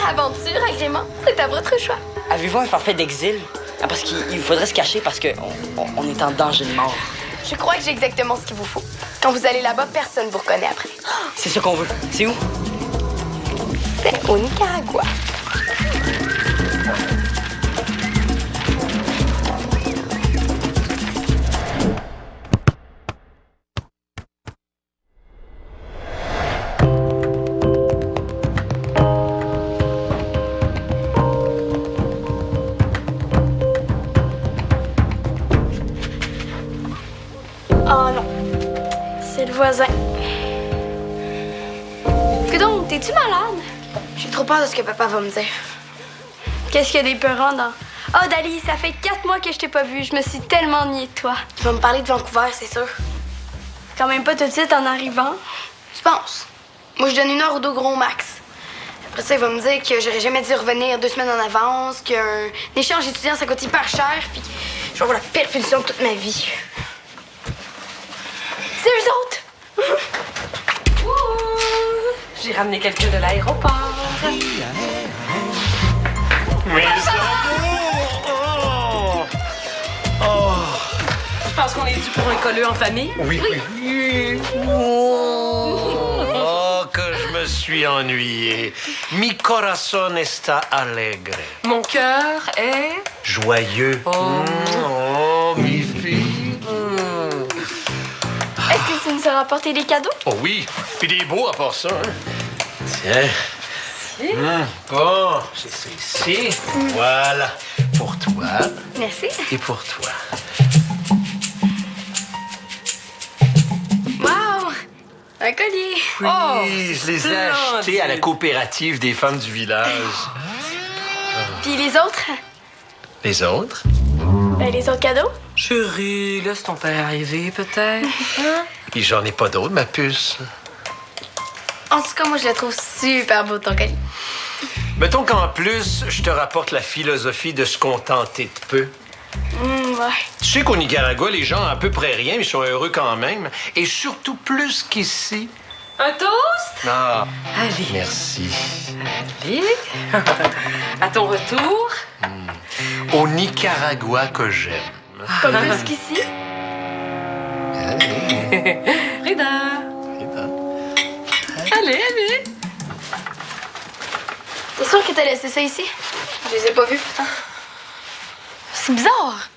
aventure, agrément, c'est à votre choix. Avez-vous un forfait d'exil? Ah, parce qu'il faudrait se cacher parce qu'on est en danger de mort. Je crois que j'ai exactement ce qu'il vous faut. Quand vous allez là-bas, personne ne vous reconnaît après. C'est ça qu'on veut. C'est où? C'est au Nicaragua. Oh non, c'est le voisin. Que donc, t'es-tu malade? J'ai trop peur de ce que papa va me dire. Qu'est-ce qu'il y a d'épeurant dans... Oh, Dali, ça fait 4 mois que je t'ai pas vue. Je me suis tellement ennuyée de toi. Tu vas me parler de Vancouver, c'est sûr. Quand même pas tout de suite en arrivant. Tu penses? Moi, je donne 1 heure ou 2 gros max. Après ça, il va me dire que j'aurais jamais dû revenir 2 semaines en avance, qu'un échange étudiant, ça coûte hyper cher, puis je vais avoir la pire punition de toute ma vie. C'est eux autres! J'ai ramené quelqu'un de l'aéroport. Mes amours! Oh! Je pense qu'on est dû pour un colleux en famille. Oui. Oh, que je me suis ennuyé. Mi corazón está alegre. Mon cœur est... Joyeux. Oh, mi fille. Est-ce que tu nous as rapporté des cadeaux? Oh oui, puis des beaux à part ça. Hein? Tiens. Bon, j'ai ça ici. Voilà. Pour toi Merci. et pour toi. Wow! Un collier. Oui, Oh, je les ai achetés à la coopérative des femmes du village. Puis les autres? Les autres? Ben, les autres cadeaux? Chérie, laisse ton père arriver, peut-être. Hein? Puis j'en ai pas d'autres, ma puce. En tout cas, moi, je le trouve super beau, ton collier. Mettons qu'en plus, je te rapporte la philosophie de se contenter de peu. Ouais. Tu sais qu'au Nicaragua, les gens ont à peu près rien, mais ils sont heureux quand même. Et surtout plus qu'ici. Un toast? Ah, Allez. merci. Allez. À ton retour. Au Nicaragua que j'aime. Pas plus qu'ici. Allez. Rida. Allez. T'es sûr que t'as laissé ça ici? Je les ai pas vus, putain. C'est bizarre.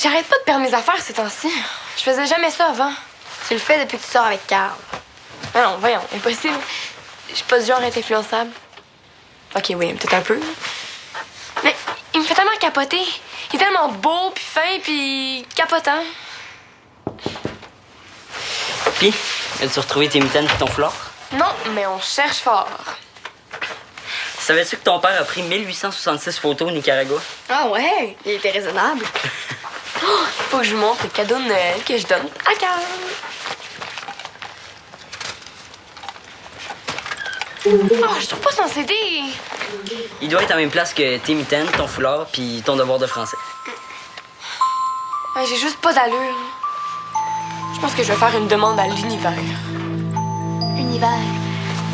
J'arrête pas de perdre mes affaires ces temps-ci. Je faisais jamais ça avant. Tu le fais depuis que tu sors avec Carl. Non, voyons, impossible. Je suis pas du genre à être influençable. OK, oui, peut-être un peu. Mais il me fait tellement capoter. Il est tellement beau, puis fin, puis capotant. Puis, as-tu retrouvé tes mitaines et ton foulard? Non, mais on cherche fort. Savais-tu que ton père a pris 1866 photos au Nicaragua? Ah ouais, il était raisonnable. Oh, faut que je vous montre le cadeau de Noël que je donne à Carl. Oh, je trouve pas son CD. Il doit être à la même place que tes mitaines, ton foulard, puis ton devoir de français. Ouais, j'ai juste pas d'allure. Je pense que je vais faire une demande à l'univers. Univers,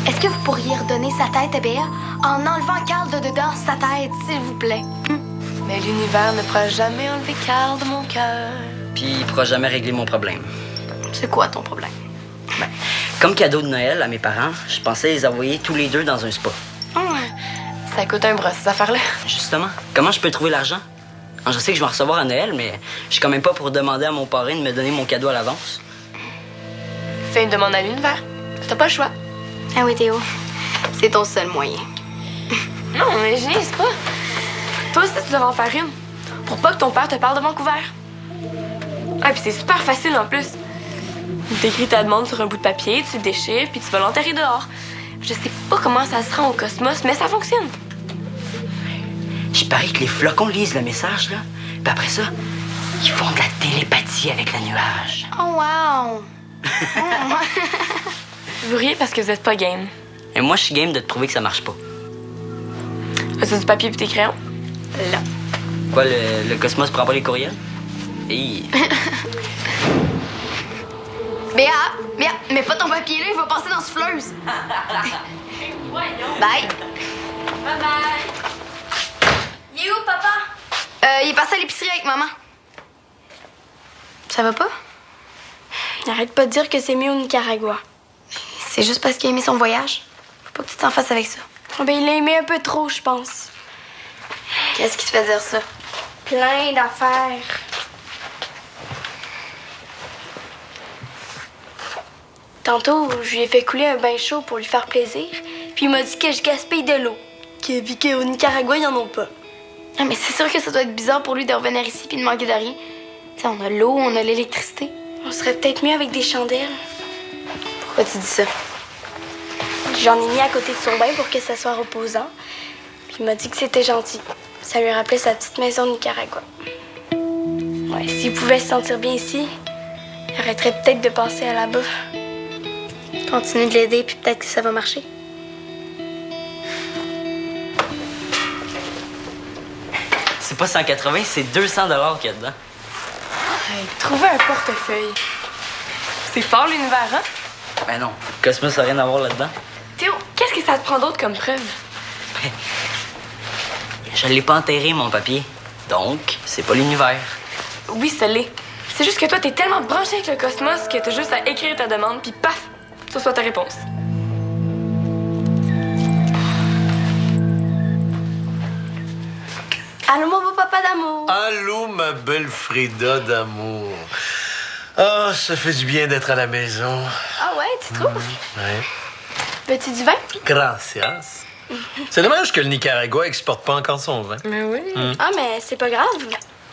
est-ce que vous pourriez redonner sa tête à Béa en enlevant Carl de dedans sa tête, s'il vous plaît? Mais l'univers ne pourra jamais enlever Carl de mon cœur. Puis il pourra jamais régler mon problème. C'est quoi ton problème? Ben, comme cadeau de Noël à mes parents, je pensais les envoyer tous les deux dans un spa. Ça coûte un bras, ces affaires-là. Justement, comment je peux trouver l'argent? Je sais que je vais en recevoir à Noël, mais je suis quand même pas pour demander à mon parrain de me donner mon cadeau à l'avance. Fais une demande à l'univers. T'as pas le choix. Ah oui, Théo. C'est ton seul moyen. Non, mais je niaise pas. Toi aussi, tu devrais en faire une. Pour pas que ton père te parle de Vancouver. Ah, puis c'est super facile en plus. T'écris ta demande sur un bout de papier, tu le déchires, puis tu vas l'enterrer dehors. Je sais pas comment ça se rend au cosmos, mais ça fonctionne. Je parie que les flocons lisent le message, là. Puis après ça, ils font de la télépathie avec le nuage. Oh, wow! Vous riez parce que vous êtes pas game. Et moi, je suis game de te prouver que ça marche pas. As-tu du papier et tes crayons? Là. Quoi, le cosmos prend pas les courriels? Hey. Béa, mets pas ton papier là, il va passer dans la souffleuse. Bye. Bye-bye. Il est où, papa? Il est passé à l'épicerie avec maman. Ça va pas? Arrête pas de dire que c'est mieux au Nicaragua. C'est juste parce qu'il a aimé son voyage. Faut pas que tu t'en fasses avec ça. Oh, ben, il l'a aimé un peu trop, je pense. Qu'est-ce qui te fait dire ça? Plein d'affaires. Tantôt, je lui ai fait couler un bain chaud pour lui faire plaisir, puis il m'a dit que je gaspille de l'eau. Vu qu'au Nicaragua, ils en ont pas. Ah, mais c'est sûr que ça doit être bizarre pour lui de revenir ici puis de manquer de rien. T'sais, on a l'eau, on a l'électricité. On serait peut-être mieux avec des chandelles. Pourquoi tu dis ça? J'en ai mis à côté de son bain pour que ça soit reposant. Puis il m'a dit que c'était gentil. Ça lui rappelait sa petite maison au Nicaragua. Ouais, s'il pouvait se sentir bien ici, il arrêterait peut-être de penser à là-bas. Continue de l'aider, puis peut-être que ça va marcher. C'est pas 180, c'est 200 qu'il y a dedans. Hey, trouver un portefeuille. C'est fort l'univers, hein? Ben non, Cosmos n'a rien à voir là-dedans. Théo, qu'est-ce que ça te prend d'autre comme preuve? Je l'ai pas enterré, mon papier. Donc, c'est pas l'univers. Oui, ça l'est. C'est juste que toi, t'es tellement branché avec le cosmos que t'as juste à écrire ta demande, puis paf, ça soit ta réponse. Allô, mon beau papa d'amour. Allô, ma belle Frida d'amour. Ah, ça fait du bien d'être à la maison. Ah ouais, tu trouves? Ouais. Veux-tu du vin? Gracias. C'est dommage que le Nicaragua exporte pas encore son vin. Mais oui. Ah, mais c'est pas grave.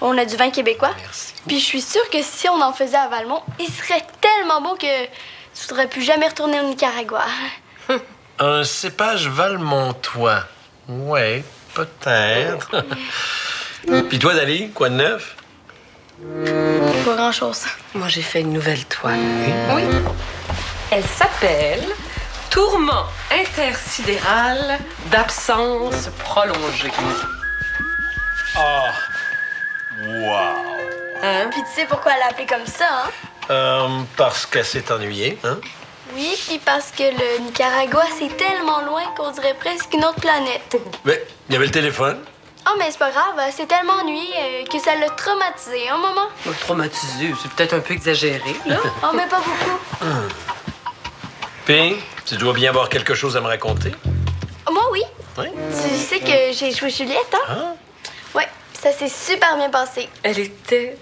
On a du vin québécois. Merci. Puis je suis sûre que si on en faisait à Valmont, il serait tellement bon que tu voudrais plus jamais retourner au Nicaragua. Un cépage valmontois. Ouais, peut-être. Puis toi, Dali, quoi de neuf? Pas grand-chose. Moi, j'ai fait une nouvelle toile. Oui. Elle s'appelle Tourment intersidéral d'absence prolongée. Ah! Wow! Hein? Puis tu sais pourquoi elle l'a appelé comme ça, hein? Parce qu'elle s'est ennuyée, hein? Oui, puis parce que le Nicaragua, c'est tellement loin qu'on dirait presque une autre planète. Mais il y avait le téléphone. Oh, mais c'est pas grave, c'est tellement ennuyé que ça l'a traumatisé, hein, maman? Traumatisé, c'est peut-être un peu exagéré, là. Oh, mais pas beaucoup. Puis, tu dois bien avoir quelque chose à me raconter. Moi, oui. Oui? Tu sais que j'ai joué Juliette, hein? Ah? Ouais, ça s'est super bien passé. Elle était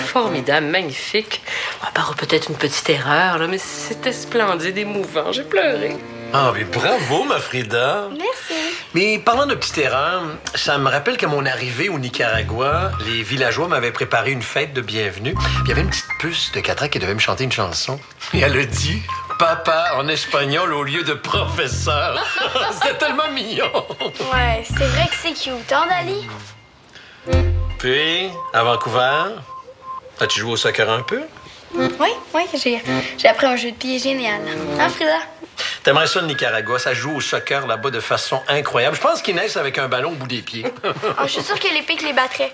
formidable, magnifique. À part peut-être une petite erreur, là, mais c'était splendide, émouvant. J'ai pleuré. Ah, mais bravo, ma Frida. Merci. Mais parlant de petite erreur, ça me rappelle qu'à mon arrivée au Nicaragua, les villageois m'avaient préparé une fête de bienvenue. Puis il y avait une petite puce de 4 ans qui devait me chanter une chanson. Et elle a dit « Papa » en espagnol au lieu de « professeur ». C'était tellement mignon. Ouais, c'est vrai que c'est cute, hein, Dali? Puis, à Vancouver, as-tu joué au soccer un peu? Oui, j'ai appris un jeu de pied génial. Hein, Frida? T'aimerais ça, le Nicaragua? Ça joue au soccer là-bas de façon incroyable. Je pense qu'ils naissent avec un ballon au bout des pieds. Oh, je suis sûre que les pics les battraient.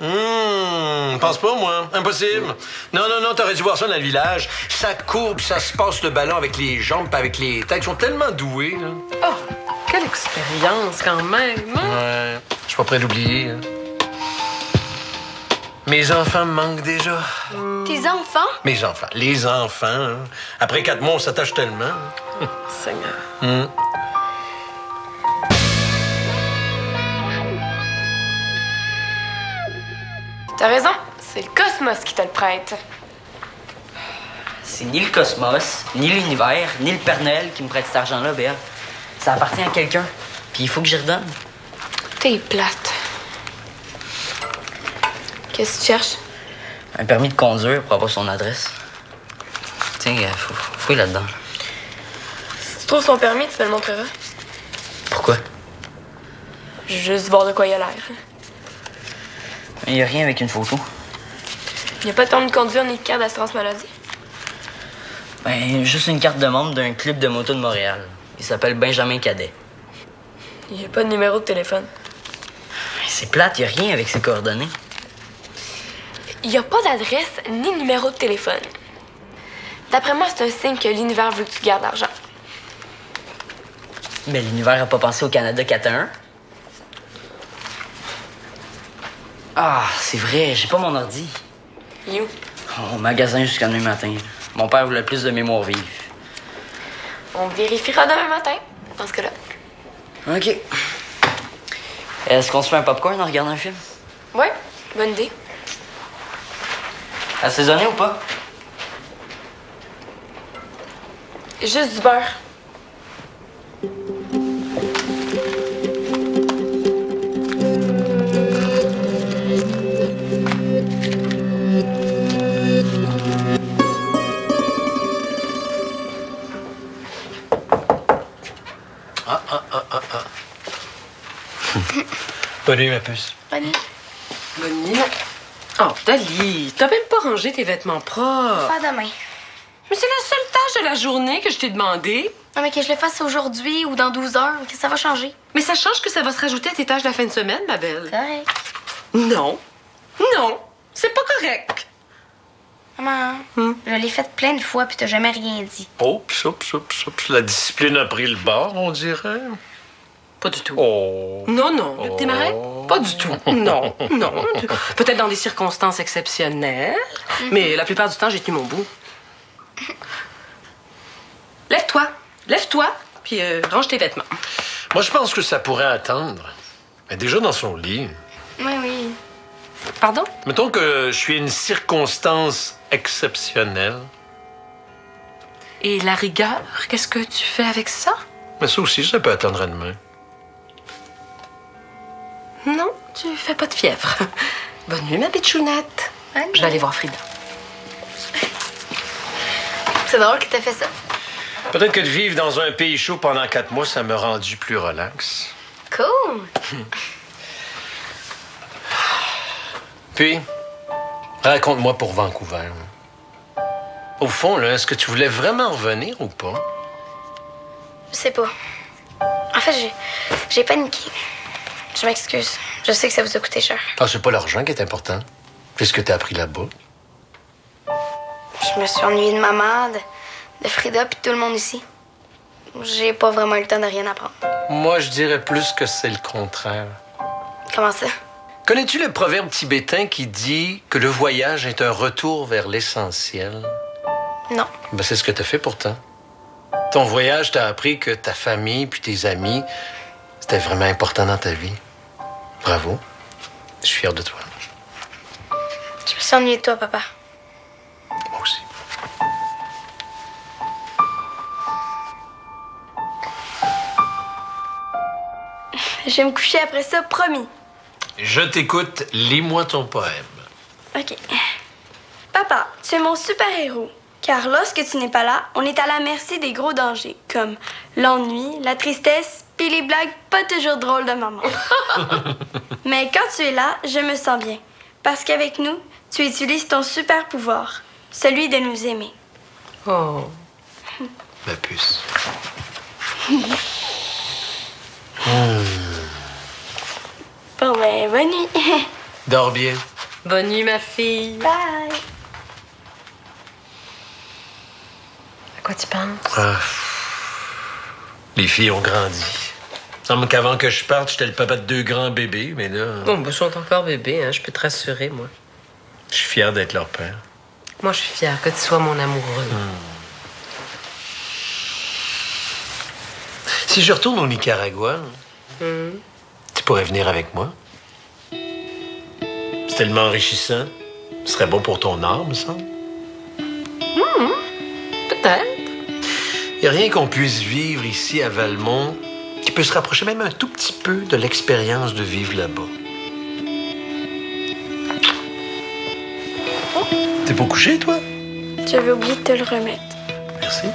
Pense pas, moi. Impossible. Non, t'aurais dû voir ça dans le village. Ça court, puis ça se passe le ballon avec les jambes, puis avec les têtes. Ils sont tellement doués, là. Oh, quelle expérience quand même, hein? Ouais, je suis pas prêt d'oublier. Hein. Mes enfants me manquent déjà. Tes enfants? Mes enfants. Les enfants. Hein. Après 4 mois, on s'attache tellement. Seigneur. T'as raison, c'est le cosmos qui te le prête. C'est ni le cosmos, ni l'univers, ni le Père Noël qui me prête cet argent-là, Béa. Ça appartient à quelqu'un. Puis il faut que j'y redonne. T'es plate. Qu'est-ce que tu cherches? Un permis de conduire pour avoir son adresse. Tiens, faut fouiller là-dedans. Si tu trouves son permis, tu me le montreras. Pourquoi? Je veux juste voir de quoi il a l'air. Il n'y a rien avec une photo. Il n'y a pas de permis de conduire ni de carte d'assurance maladie. Ben, juste une carte de membre d'un club de moto de Montréal. Il s'appelle Benjamin Cadet. Il n'y a pas de numéro de téléphone. C'est plate, il n'y a rien avec ses coordonnées. Il n'y a pas d'adresse ni de numéro de téléphone. D'après moi, c'est un signe que l'univers veut que tu gardes l'argent. Mais l'univers n'a pas pensé au Canada 4-1. Ah, c'est vrai, j'ai pas mon ordi. You. Au magasin jusqu'à demain matin. Mon père voulait plus de mémoire vive. On vérifiera demain matin, dans ce cas-là. OK. Est-ce qu'on se fait un popcorn en regardant un film? Ouais, bonne idée. Assaisonné ou pas? Juste du beurre. Bonne nuit, ma puce. Bonne nuit. Bonne nuit. Oh, Dali, t'as même pas rangé tes vêtements propres. Pas demain. Mais c'est la seule tâche de la journée que je t'ai demandé. Non, mais que je le fasse aujourd'hui ou dans 12 heures, que ça va changer. Mais ça change que ça va se rajouter à tes tâches de la fin de semaine, ma belle. Correct. Non. Non. C'est pas correct. Maman, je l'ai fait plein de fois puis t'as jamais rien dit. Oups. La discipline a pris le bord, on dirait. Pas du tout. Oh. Non, non. Le petit marin? Pas du tout. Non. Peut-être dans des circonstances exceptionnelles, mais la plupart du temps, j'ai tenu mon bout. Lève-toi, puis range tes vêtements. Moi, je pense que ça pourrait attendre. Elle est déjà dans son lit. Oui. Pardon? Mettons que je suis une circonstance exceptionnelle. Et la rigueur, qu'est-ce que tu fais avec ça? Mais ça aussi, ça peut attendre à demain. Non, tu fais pas de fièvre. Bonne nuit, ma bitchounette. Bonne Je vais aller voir Frida. C'est drôle que t'aies fait ça. Peut-être que de vivre dans un pays chaud pendant 4 mois, ça m'a rendu plus relax. Cool. Puis, raconte-moi pour Vancouver. Au fond, là, est-ce que tu voulais vraiment revenir ou pas? Je sais pas. En fait, j'ai paniqué. Je m'excuse. Je sais que ça vous a coûté cher. Ah, c'est pas l'argent qui est important. C'est ce que t'as appris là-bas. Je me suis ennuyée de maman, de Frida puis de tout le monde ici. J'ai pas vraiment eu le temps de rien apprendre. Moi, je dirais plus que c'est le contraire. Comment ça? Connais-tu le proverbe tibétain qui dit que le voyage est un retour vers l'essentiel? Non. Ben, c'est ce que t'as fait pourtant. Ton voyage t'a appris que ta famille puis tes amis, c'était vraiment important dans ta vie. Bravo. Je suis fier de toi. Je me suis ennuyée de toi, papa. Moi aussi. Je vais me coucher après ça, promis. Je t'écoute. Lis-moi ton poème. OK. Papa, tu es mon super-héros. Car lorsque tu n'es pas là, on est à la merci des gros dangers, comme l'ennui, la tristesse, puis les blagues pas toujours drôles de maman. Mais quand tu es là, je me sens bien. Parce qu'avec nous, tu utilises ton super-pouvoir, celui de nous aimer. Oh. Ma puce. Bon, ben, bonne nuit. Dors bien. Bonne nuit, ma fille. Bye. À quoi tu penses? Ah. Les filles ont grandi. Il semble qu'avant que je parte, j'étais le papa de 2 grands bébés, mais là, Bon, ben, ils sont encore bébés, hein. Je peux te rassurer, moi. je suis fier d'être leur père. Moi, je suis fière que tu sois mon amoureux. Si je retourne au Nicaragua, tu pourrais venir avec moi. C'est tellement enrichissant. Ce serait bon pour ton âme, ça. Peut-être. Il n'y a rien qu'on puisse vivre ici à Valmont qui peut se rapprocher même un tout petit peu de l'expérience de vivre là-bas. T'es pas couché, toi? J'avais oublié de te le remettre. Merci.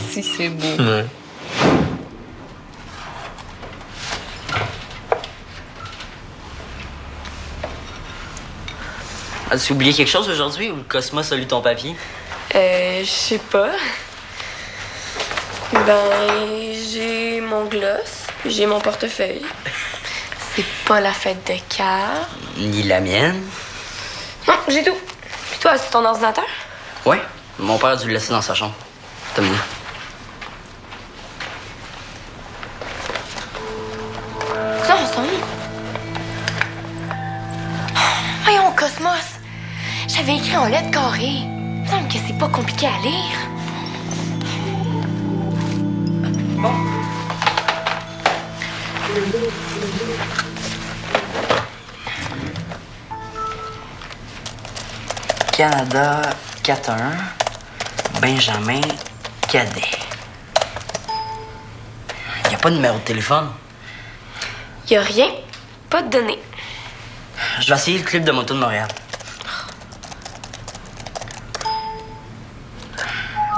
Si c'est beau. Ouais. As-tu oublié quelque chose aujourd'hui ou le Cosmos a lu ton papier? Je sais pas. Ben, j'ai mon gloss, puis j'ai mon portefeuille. C'est pas la fête de cœur. Ni la mienne. Non, j'ai tout. Puis toi, as-tu ton ordinateur? Ouais, mon père a dû le laisser dans sa chambre. T'as mis. Ça, on s'en va. Voyons, Cosmos. J'avais écrit en lettres carrées. Il me semble que c'est pas compliqué à lire. Bon. Canada 4-1, Benjamin Cadet. Il n'y a pas de numéro de téléphone. Y a rien. Pas de données. Je vais essayer le club de moto de Montréal.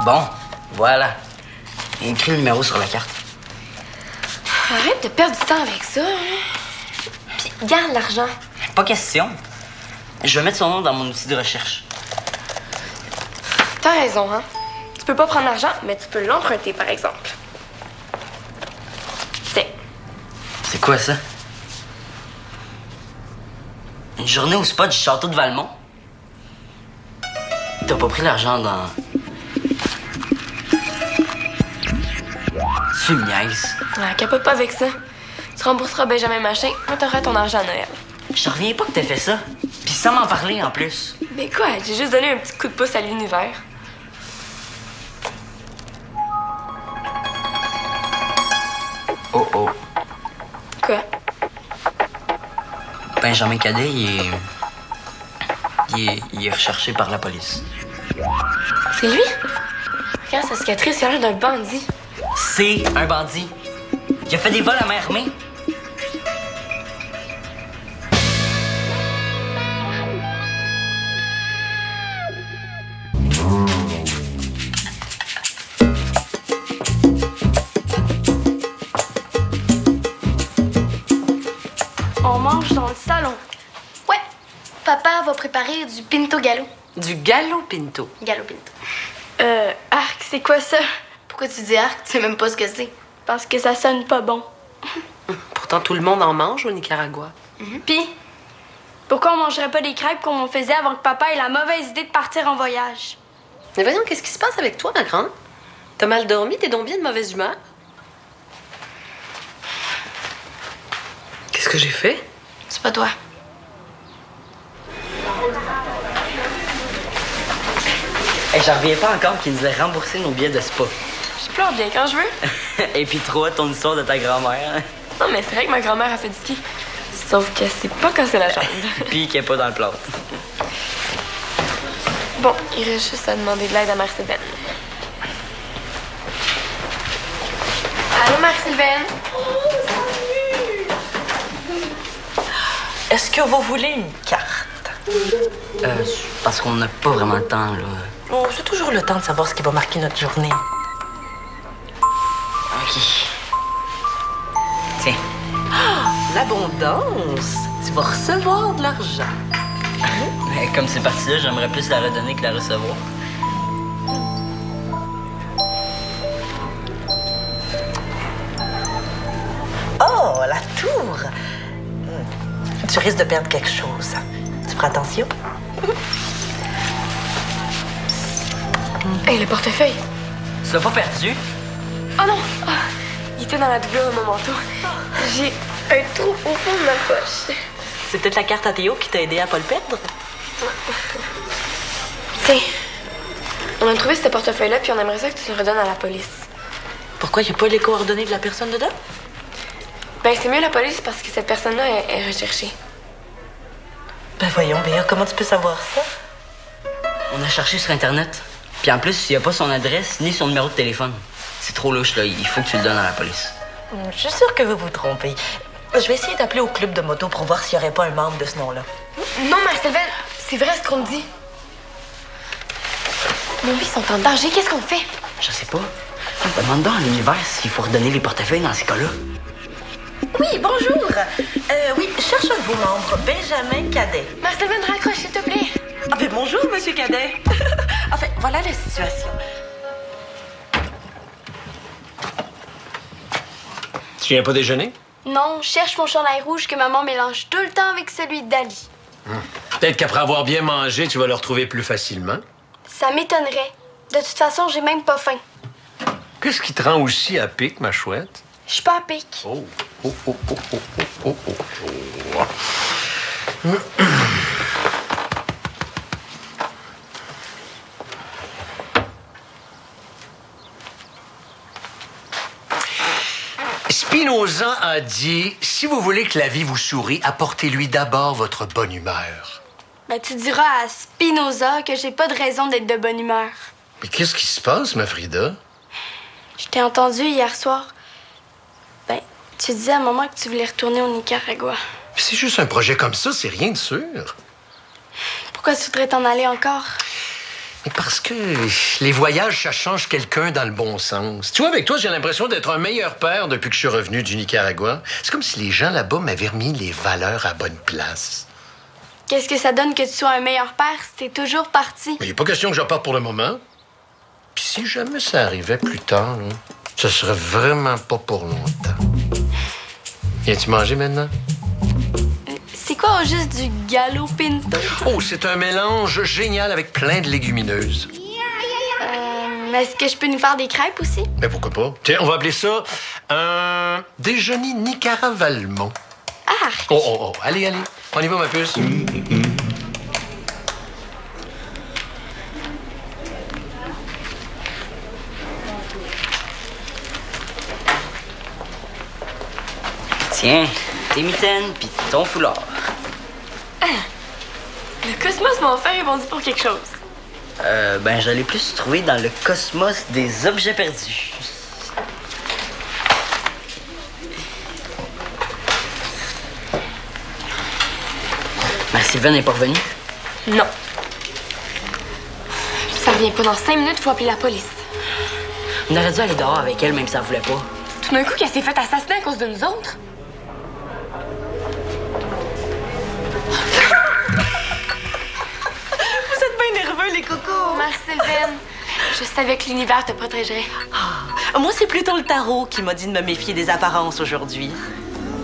Bon, voilà. Écris le numéro sur la carte. Arrête de perdre du temps avec ça. Hein. Puis garde l'argent. Pas question. Je vais mettre son nom dans mon outil de recherche. T'as raison, hein. Tu peux pas prendre l'argent, mais tu peux l'emprunter, par exemple. Tiens. C'est quoi ça? Une journée au spa du château de Valmont? T'as pas pris l'argent dans... Tu me niaises. Ah, capote pas avec ça. Tu rembourseras Benjamin Machin quand t'auras ton argent à Noël. Je reviens pas que t'aies fait ça. Puis sans m'en parler en plus. Mais quoi, j'ai juste donné un petit coup de pouce à l'univers. Oh oh. Quoi? Benjamin Cadet, il est recherché par la police. C'est lui? Regarde sa cicatrice, il a l'air d'un bandit. C'est un bandit. Il a fait des vols à main armée. On mange dans le salon. Ouais. Papa va préparer du pinto gallo. Du gallo pinto. Gallo pinto. Arc, c'est quoi ça? Pourquoi tu dis arc? Tu sais même pas ce que c'est. Parce que ça sonne pas bon. Pourtant, tout le monde en mange au Nicaragua. Puis, pourquoi on mangerait pas des crêpes comme on faisait avant que papa ait la mauvaise idée de partir en voyage? Mais voyons, qu'est-ce qui se passe avec toi, ma grande? T'as mal dormi? T'es donc bien de mauvaise humeur? Qu'est-ce que j'ai fait? C'est pas toi. Hey, j'en reviens pas encore qu'ils nous aient remboursé nos billets de spa. Je pleure bien quand je veux. Et puis trop ton histoire de ta grand-mère. Non, mais c'est vrai que ma grand-mère a fait du ski. Sauf que c'est pas cassé la jambe. Puis qu'il est pas dans le plâtre. Bon, il reste juste à demander de l'aide à Mère-Sylvaine. Allô, Mère-Sylvaine? Est-ce que vous voulez une carte? Parce qu'on n'a pas vraiment le temps, là. Oh, c'est toujours le temps de savoir ce qui va marquer notre journée. OK. Tiens. L'abondance! Tu vas recevoir de l'argent. Mais comme c'est parti là, j'aimerais plus la redonner que la recevoir. Oh, la tour! Tu risques de perdre quelque chose. Tu feras attention? Hey, le portefeuille. Tu l'as pas perdu? Oh non! Ah, il était dans la doublure de mon manteau. J'ai un trou au fond de ma poche. C'est peut-être la carte à Théo qui t'a aidé à pas le perdre? Tiens, on a trouvé ce portefeuille-là, puis on aimerait ça que tu le redonnes à la police. Pourquoi il n'y a pas les coordonnées de la personne dedans? Ben, c'est mieux la police parce que cette personne-là est recherchée. Ben voyons, Béa, comment tu peux savoir ça? On a cherché sur Internet. Puis en plus, il n'y a pas son adresse ni son numéro de téléphone. C'est trop louche, là. Il faut que tu le donnes à la police. Je suis sûre que vous vous trompez. Je vais essayer d'appeler au club de moto pour voir s'il n'y aurait pas un membre de ce nom-là. Non, Mère-Sylvaine, c'est vrai ce qu'on me dit. Nos vies sont en danger, qu'est-ce qu'on fait? Je sais pas. Demande donc à l'univers s'il faut redonner les portefeuilles dans ces cas-là. Oui, bonjour. Oui, cherche un de vos membres, Benjamin Cadet. Mère-Sylvaine, raccroche, s'il te plaît. Ah ben bonjour, monsieur Cadet. Enfin, voilà la situation. Tu viens pas déjeuner? Non, je cherche mon chandail rouge que maman mélange tout le temps avec celui de Dali. Peut-être qu'après avoir bien mangé, tu vas le retrouver plus facilement. Ça m'étonnerait. De toute façon, j'ai même pas faim. Qu'est-ce qui te rend aussi à pic, ma chouette? Je suis pas à pic. Oh, oh, oh, oh, oh, oh, oh, oh. Spinoza a dit, si vous voulez que la vie vous sourie, apportez-lui d'abord votre bonne humeur. Ben, tu diras à Spinoza que j'ai pas de raison d'être de bonne humeur. Mais qu'est-ce qui se passe, ma Frida? Je t'ai entendu hier soir. Ben, tu disais à maman que tu voulais retourner au Nicaragua. C'est juste un projet comme ça, c'est rien de sûr. Pourquoi tu voudrais t'en aller encore? Mais parce que les voyages, ça change quelqu'un dans le bon sens. Tu vois, avec toi, j'ai l'impression d'être un meilleur père depuis que je suis revenu du Nicaragua. C'est comme si les gens là-bas m'avaient remis les valeurs à bonne place. Qu'est-ce que ça donne que tu sois un meilleur père si t'es toujours parti? Mais il n'est pas question que je reparte pour le moment. Puis si jamais ça arrivait plus tard, là, ce serait vraiment pas pour longtemps. Viens-tu manger maintenant? C'est quoi au juste du gallo pinto? Oh, c'est un mélange génial avec plein de légumineuses. Est-ce que je peux nous faire des crêpes aussi? Mais pourquoi pas? Tiens, on va appeler ça un déjeuner Nicaravalmont. Ah! Oh, oh, oh. Allez, allez. On y va, ma puce. Tiens, tes mitaines puis ton foulard. Le Cosmos m'a offert et m'ont dit pour quelque chose. Ben, j'allais plus trouver dans le cosmos des objets perdus. Ma Sylvain n'est pas revenue? Non. Ça revient pas dans 5 minutes, faut appeler la police. On aurait dû aller dehors avec elle, même si elle voulait pas. Tout d'un coup, qu'elle s'est fait assassiner à cause de nous autres? Vous êtes bien nerveux, les cocos. Merci, Sylvaine. Je savais que l'univers te protégerait. Moi, c'est plutôt le tarot qui m'a dit de me méfier des apparences aujourd'hui.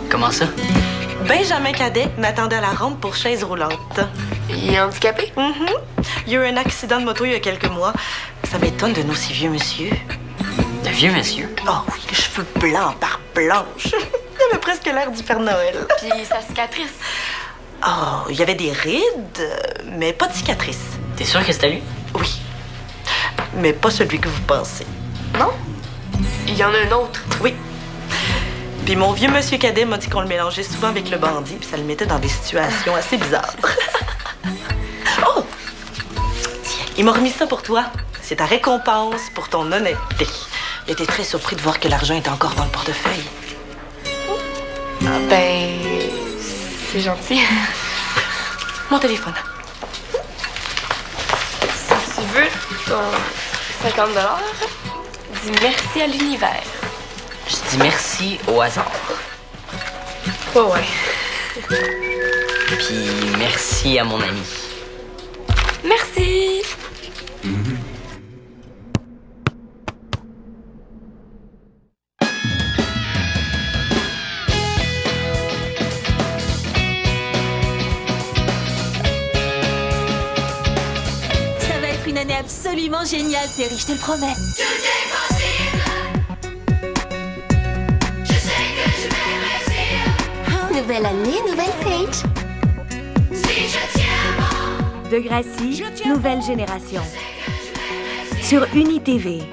Comment ça? Benjamin Cadet m'attendait à la rampe pour chaise roulante. Il est handicapé? Il y a eu un accident de moto il y a quelques mois. Ça m'étonne de nos si vieux monsieur. De vieux monsieur? Oh oui, les cheveux blancs par blanche. Il avait presque l'air du Père Noël. Puis sa cicatrice. Oh, il y avait des rides, mais pas de cicatrice. T'es sûr que c'était lui? Oui, mais pas celui que vous pensez. Non? Il y en a un autre. Oui. Puis mon vieux monsieur Cadet m'a dit qu'on le mélangeait souvent avec le bandit, puis ça le mettait dans des situations assez bizarres. Oh! Tiens, il m'a remis ça pour toi. C'est ta récompense pour ton honnêteté. Il était très surpris de voir que l'argent était encore dans le portefeuille. Ah ben... c'est gentil. Mon téléphone. Si tu veux ton 50 $, dis merci à l'univers. Je dis merci au hasard. Ouais. Puis merci à mon ami. Merci. Ça va être une année absolument géniale, Terry, je te le promets. Nouvelle année, nouvelle page. De Gracie, nouvelle génération. Sur UniTV.